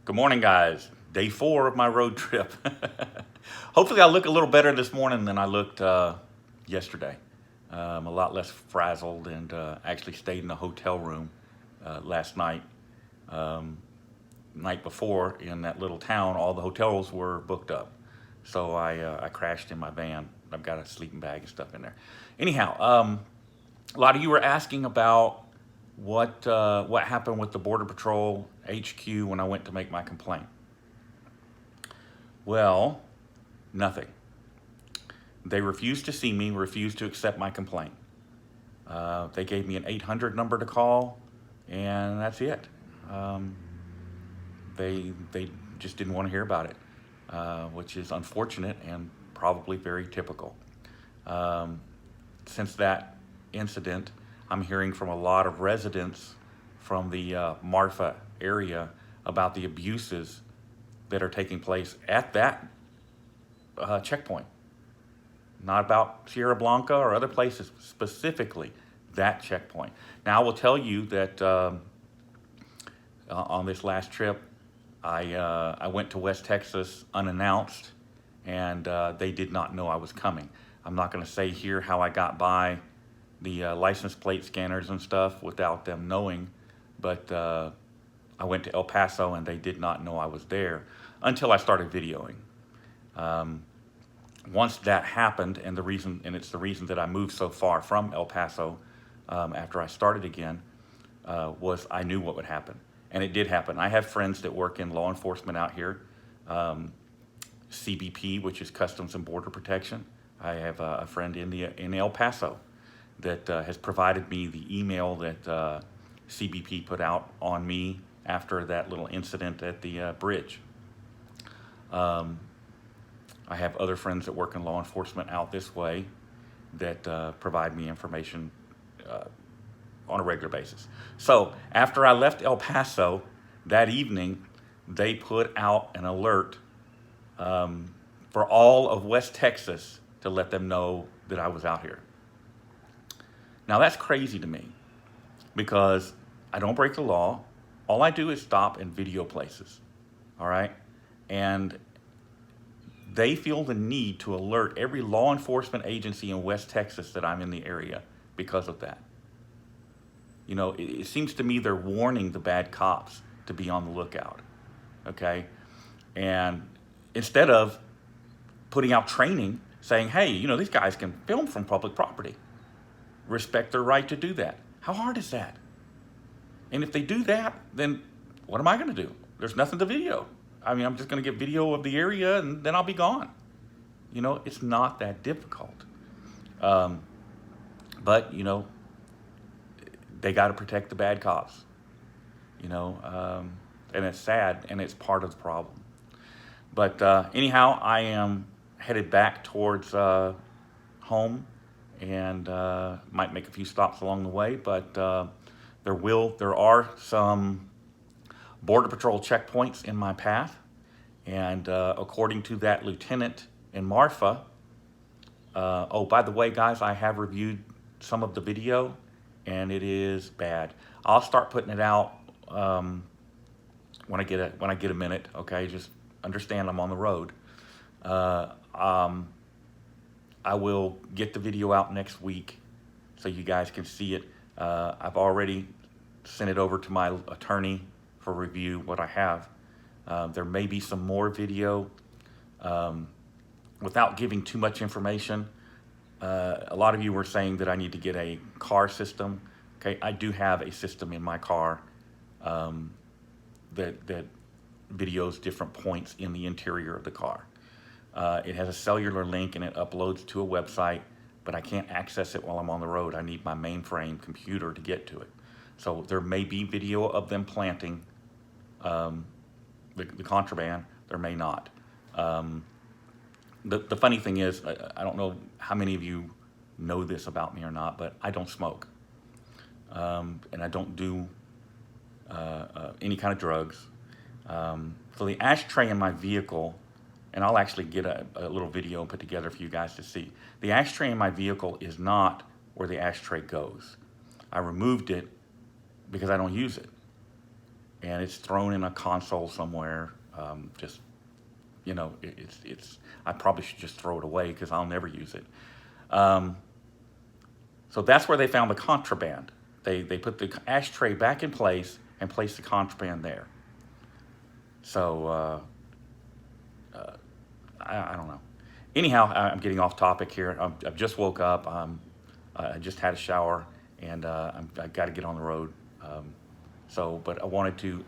Good morning, guys. Day 4 of my road trip. Hopefully I look a little better this morning than I looked yesterday. I'm a lot less frazzled and actually stayed in a hotel room last night. Night before in that little town, all the hotels were booked up. So I crashed in my van. I've got a sleeping bag and stuff in there. Anyhow, a lot of you were asking about what happened with the Border Patrol HQ when I went to make my complaint. Well, nothing. They refused to see me, refused to accept my complaint. They gave me an 800 number to call, and that's it. They just didn't want to hear about it, which is unfortunate and probably very typical. Since that incident, I'm hearing from a lot of residents from the Marfa area about the abuses that are taking place at that checkpoint. Not about Sierra Blanca or other places, specifically that checkpoint. Now, I will tell you that on this last trip, I went to West Texas unannounced, and they did not know I was coming. I'm not going to say here how I got by the license plate scanners and stuff without them knowing, but I went to El Paso and they did not know I was there until I started videoing. Once that happened, and it's the reason that I moved so far from El Paso after I started again, was I knew what would happen. And it did happen. I have friends that work in law enforcement out here, CBP, which is Customs and Border Protection. I have a friend in El Paso that has provided me the email that CBP put out on me after that little incident at the bridge. I have other friends that work in law enforcement out this way that provide me information on a regular basis. So after I left El Paso that evening, they put out an alert for all of West Texas to let them know that I was out here. Now that's crazy to me because I don't break the law. All I do is stop and video places, all right? And they feel the need to alert every law enforcement agency in West Texas that I'm in the area because of that. You know, it seems to me they're warning the bad cops to be on the lookout, okay? And instead of putting out training saying, hey, you know, these guys can film from public property. Respect their right to do that. How hard is that? And if they do that, then what am I going to do? There's nothing to video. I mean, I'm just going to get video of the area and then I'll be gone. You know, it's not that difficult. But, you know, they got to protect the bad cops. You know, and it's sad and it's part of the problem. But anyhow, I am headed back towards home and might make a few stops along the way, but there are some Border Patrol checkpoints in my path, and according to that lieutenant in Marfa, oh, by the way, guys, I have reviewed some of the video, and it is bad. I'll start putting it out when I get a minute. Okay, just understand I'm on the road. I will get the video out next week so you guys can see it. I've already sent it over to my attorney for review, what I have. There may be some more video. Without giving too much information, a lot of you were saying that I need to get a car system. Okay, I do have a system in my car that videos different points in the interior of the car. It has a cellular link and it uploads to a website, but I can't access it while I'm on the road. I need my mainframe computer to get to it. So there may be video of them planting the contraband, there may not. The funny thing is, I don't know how many of you know this about me or not, but I don't smoke. And I don't do any kind of drugs. So the ashtray in my vehicle, and I'll actually get a little video and put together for you guys to see. The ashtray in my vehicle is not where the ashtray goes. I removed it because I don't use it. and it's thrown in a console somewhere. Just, you know, I probably should just throw it away because I'll never use it. So that's where they found the contraband. They put the ashtray back in place and placed the contraband there. So I don't know. Anyhow, I'm getting off topic here. I've just woke up. I just had a shower, and I got to get on the road. But I wanted to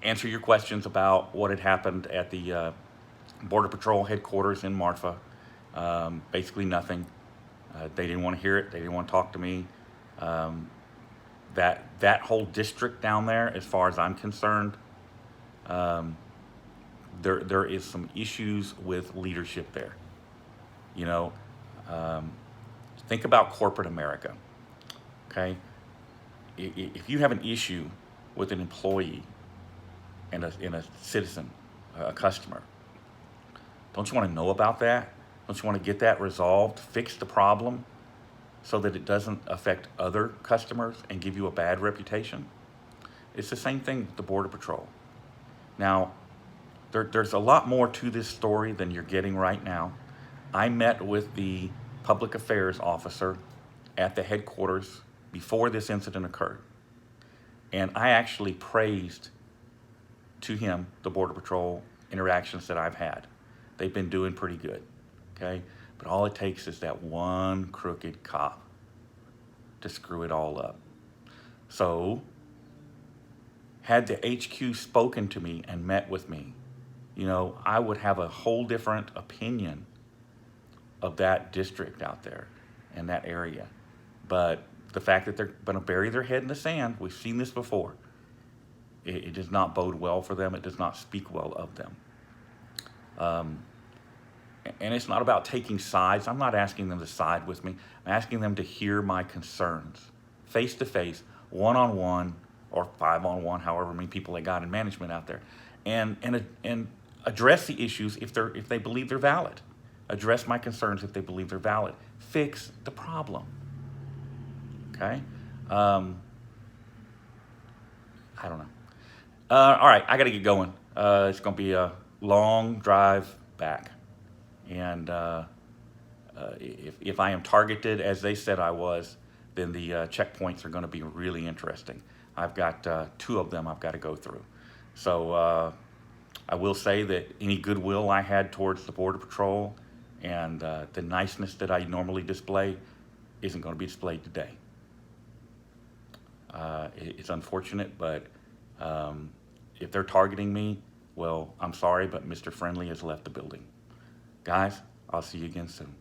answer your questions about what had happened at the Border Patrol headquarters in Marfa. Basically nothing. They didn't want to hear it. They didn't want to talk to me. That whole district down there, as far as I'm concerned, there is some issues with leadership there. You know, think about corporate America. Okay, if you have an issue with an employee and a citizen, a customer, don't you want to know about that? Don't you want to get that resolved, fix the problem, so that it doesn't affect other customers and give you a bad reputation? It's the same thing with the Border Patrol. Now, there's a lot more to this story than you're getting right now. I met with the public affairs officer at the headquarters before this incident occurred. And I actually praised to him the Border Patrol interactions that I've had. They've been doing pretty good, okay? But all it takes is that one crooked cop to screw it all up. So, had the HQ spoken to me and met with me, you know, I would have a whole different opinion of that district out there and that area. But the fact that they're going to bury their head in the sand, we've seen this before, it does not bode well for them. It does not speak well of them. And it's not about taking sides. I'm not asking them to side with me. I'm asking them to hear my concerns face to face, one-on-one, or 5-on-1, however many people they got in management out there, and address the issues if they believe they're valid. Address my concerns if they believe they're valid. Fix the problem. Okay? I don't know. All right, I got to get going. It's going to be a long drive back. And if I am targeted as they said I was, then the checkpoints are going to be really interesting. I've got 2 of them I've got to go through. So I will say that any goodwill I had towards the Border Patrol and the niceness that I normally display isn't going to be displayed today. It's unfortunate, but if they're targeting me, well, I'm sorry, but Mr. Friendly has left the building. Guys, I'll see you again soon.